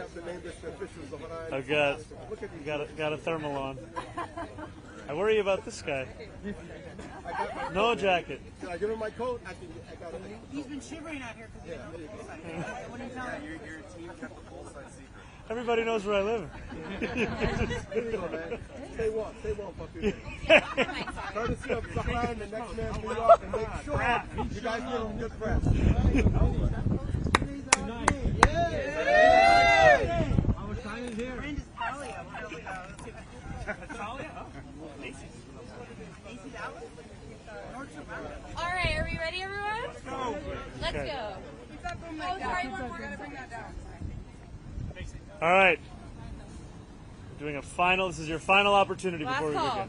have to name this the official Zohran. I got a thermal on. I worry about this guy. No jacket. Did I give him my coat? I got it. He's been shivering out here because what are you telling your team kept the full side secret. Everybody knows where I live. Here you go, man. Stay warm, fuck. Courtesy of Zohran, the next man New York, and make sure you guys give him good press. Our time is here. Brand is Talia. Talia? All right, are we ready, everyone? Let's go. Oh, sorry, we're gonna bring that down. All right. We're doing a final. This is your final opportunity before we begin.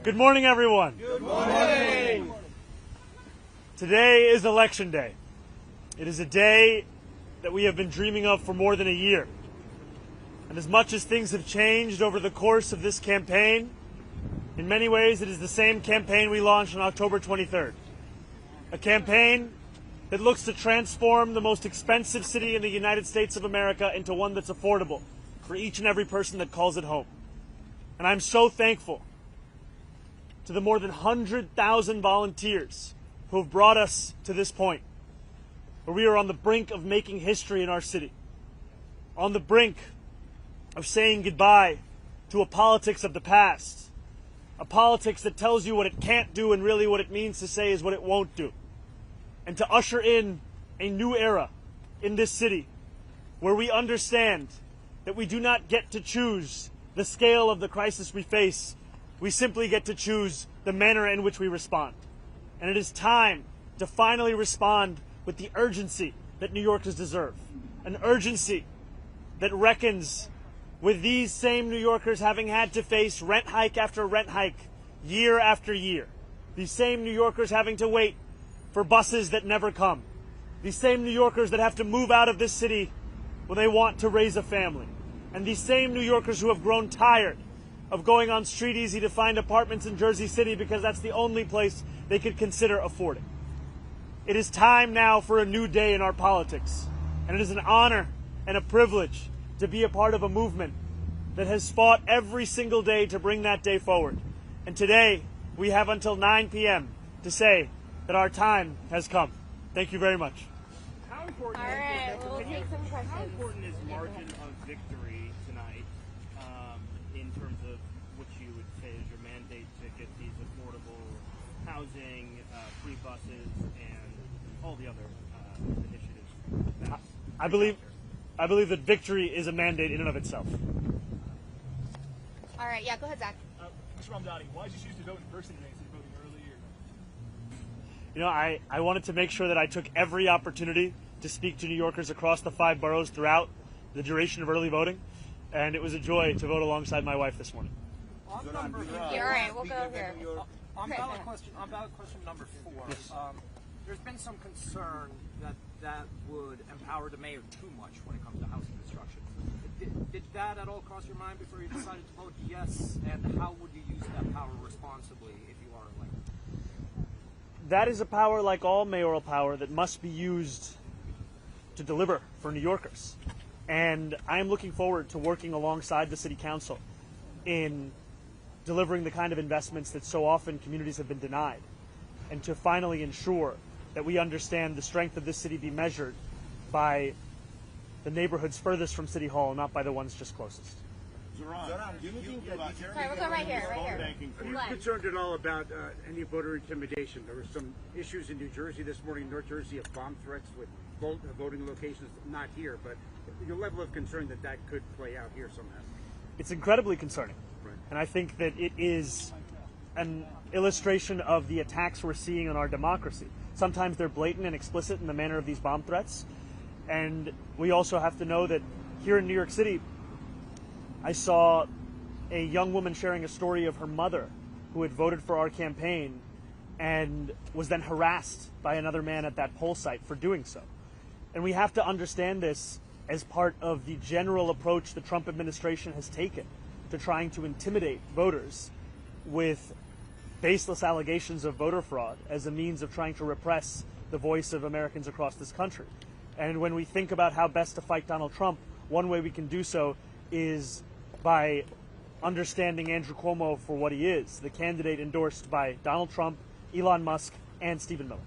Good morning, everyone. Good morning. Today is Election Day. It is a day that we have been dreaming of for more than a year. And as much as things have changed over the course of this campaign, in many ways it is the same campaign we launched on October 23rd. A campaign that looks to transform the most expensive city in the United States of America into one that's affordable for each and every person that calls it home. And I'm so thankful to the more than 100,000 volunteers who have brought us to this point, where we are on the brink of making history in our city, on the brink of saying goodbye to a politics of the past, a politics that tells you what it can't do and really what it means to say is what it won't do, and to usher in a new era in this city where we understand that we do not get to choose the scale of the crisis we face. We simply get to choose the manner in which we respond. And it is time to finally respond with the urgency that New Yorkers deserve. An urgency that reckons with these same New Yorkers having had to face rent hike after rent hike, year after year. These same New Yorkers having to wait for buses that never come. These same New Yorkers that have to move out of this city when they want to raise a family. And these same New Yorkers who have grown tired of going on Street Easy to find apartments in Jersey City because that's the only place they could consider affording. It is time now for a new day in our politics. And it is an honor and a privilege to be a part of a movement that has fought every single day to bring that day forward. And today, we have until 9 p.m. to say that our time has come. Thank you very much. How important, All right, we'll take some questions. How important is margin of victory tonight in terms of what you would say is your mandate to get these affordable housing, free buses, and all the other initiatives? I believe that victory is a mandate in and of itself. All right, yeah, go ahead, Zach. Mr. Mamdani, why did you choose to vote in person today instead of voting early? You know, I wanted to make sure that I took every opportunity to speak to New Yorkers across the 5 boroughs throughout the duration of early voting, and it was a joy to vote alongside my wife this morning. All right, we'll go here. On ballot question number 4, Yes. There's been some concern that would empower the mayor too much when it comes to housing construction. Did that at all cross your mind before you decided to vote yes? And how would you use that power responsibly if you are elected? That is a power, like all mayoral power, that must be used to deliver for New Yorkers. And I am looking forward to working alongside the City Council in delivering the kind of investments that so often communities have been denied, and to finally ensure that we understand the strength of this city be measured by the neighborhoods furthest from City Hall, not by the ones just closest. Zohran, do you think that Sorry, we'll go right here, right here. Are you concerned at all about any voter intimidation? There were some issues in New Jersey this morning, North Jersey, of bomb threats with voting locations, not here, but your level of concern that could play out here somehow? It's incredibly concerning. Right. And I think that it is an illustration of the attacks we're seeing on our democracy. Sometimes they're blatant and explicit in the manner of these bomb threats. And we also have to know that here in New York City, I saw a young woman sharing a story of her mother who had voted for our campaign and was then harassed by another man at that poll site for doing so. And we have to understand this as part of the general approach the Trump administration has taken to trying to intimidate voters with baseless allegations of voter fraud as a means of trying to repress the voice of Americans across this country. And when we think about how best to fight Donald Trump, one way we can do so is by understanding Andrew Cuomo for what he is, the candidate endorsed by Donald Trump, Elon Musk, and Stephen Miller.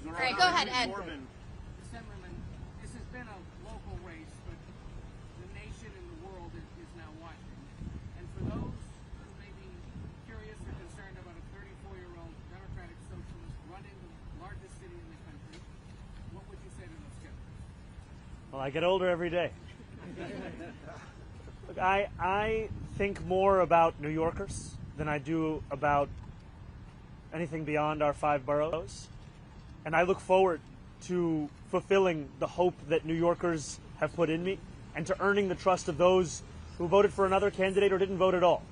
All right, go ahead, Ed. Assemblyman, this has been a local race, but the nation and the world is now watching. And for those who may be curious or concerned about a 34-year-old Democratic socialist running the largest city in the country, what would you say to those skeptics? Well, I get older every day. Look, I think more about New Yorkers than I do about anything beyond our 5 boroughs. And I look forward to fulfilling the hope that New Yorkers have put in me and to earning the trust of those who voted for another candidate or didn't vote at all.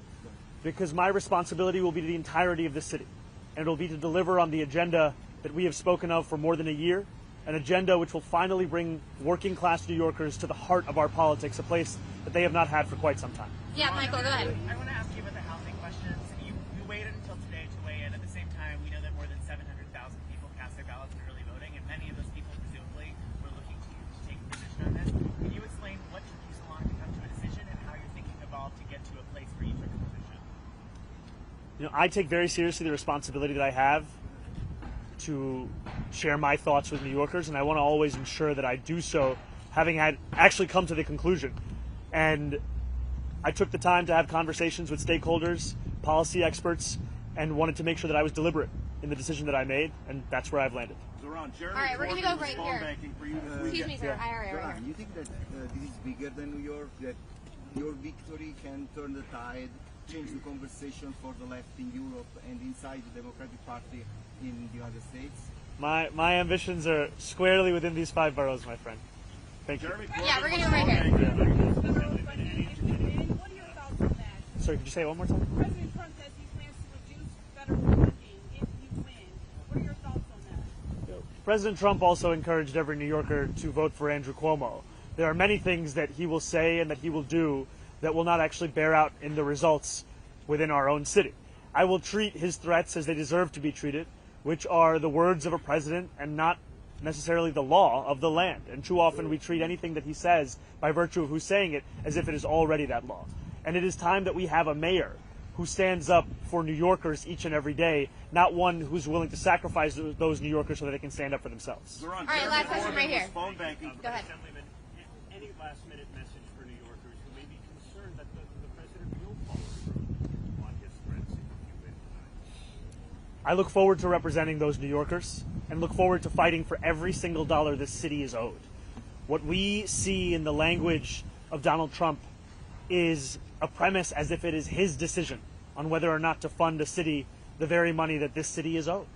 Because my responsibility will be to the entirety of the city. And it will be to deliver on the agenda that we have spoken of for more than a year, an agenda which will finally bring working class New Yorkers to the heart of our politics, a place that they have not had for quite some time. Yeah, Michael, go ahead. I want to ask you about the housing questions. You waited until today to weigh in. At the same time, we know that more than 700,000 people cast their ballots in early voting, and many of those people presumably were looking to you to take a position on this. Can you explain what took you so long to come to a decision and how your thinking evolved to get to a place where you took a position? You know, I take very seriously the responsibility that I have to share my thoughts with New Yorkers, and I want to always ensure that I do so having had actually come to the conclusion. And I took the time to have conversations with stakeholders, policy experts, and wanted to make sure that I was deliberate in the decision that I made, and that's where I've landed. All right, we're going to go right here. Excuse me, sir. Hi, right here. You think that this is bigger than New York, that your victory can turn the tide, change the conversation for the left in Europe and inside the Democratic Party in the United States? My ambitions are squarely within these 5 boroughs, my friend. Thank you. Yeah, we're going to go right here. What are your thoughts on that? Sorry, could you say it one more time? President Trump says he plans to reduce federal funding if you win. What are your thoughts on that? President Trump also encouraged every New Yorker to vote for Andrew Cuomo. There are many things that he will say and that he will do that will not actually bear out in the results within our own city. I will treat his threats as they deserve to be treated, which are the words of a president and not necessarily the law of the land. And too often we treat anything that he says by virtue of who's saying it as if it is already that law. And it is time that we have a mayor who stands up for New Yorkers each and every day, not one who's willing to sacrifice those New Yorkers so that they can stand up for themselves. All right, last question right here. Go ahead. Any last-minute message for New Yorkers who may be concerned that the president will follow through on his threats if you win tonight? I look forward to representing those New Yorkers and look forward to fighting for every single dollar this city is owed. What we see in the language of Donald Trump is a premise as if it is his decision on whether or not to fund a city the very money that this city is owed.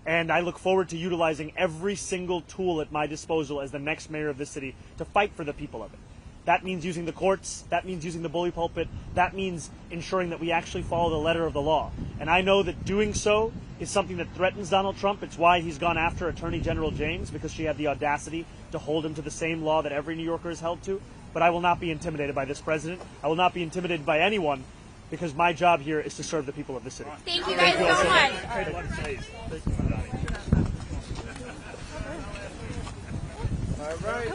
And I look forward to utilizing every single tool at my disposal as the next mayor of this city to fight for the people of it. That means using the courts, that means using the bully pulpit, that means ensuring that we actually follow the letter of the law. And I know that doing so is something that threatens Donald Trump. It's why he's gone after Attorney General James, because she had the audacity to hold him to the same law that every New Yorker is held to. But I will not be intimidated by this president. I will not be intimidated by anyone, because my job here is to serve the people of the city. Thank you guys so much. All right.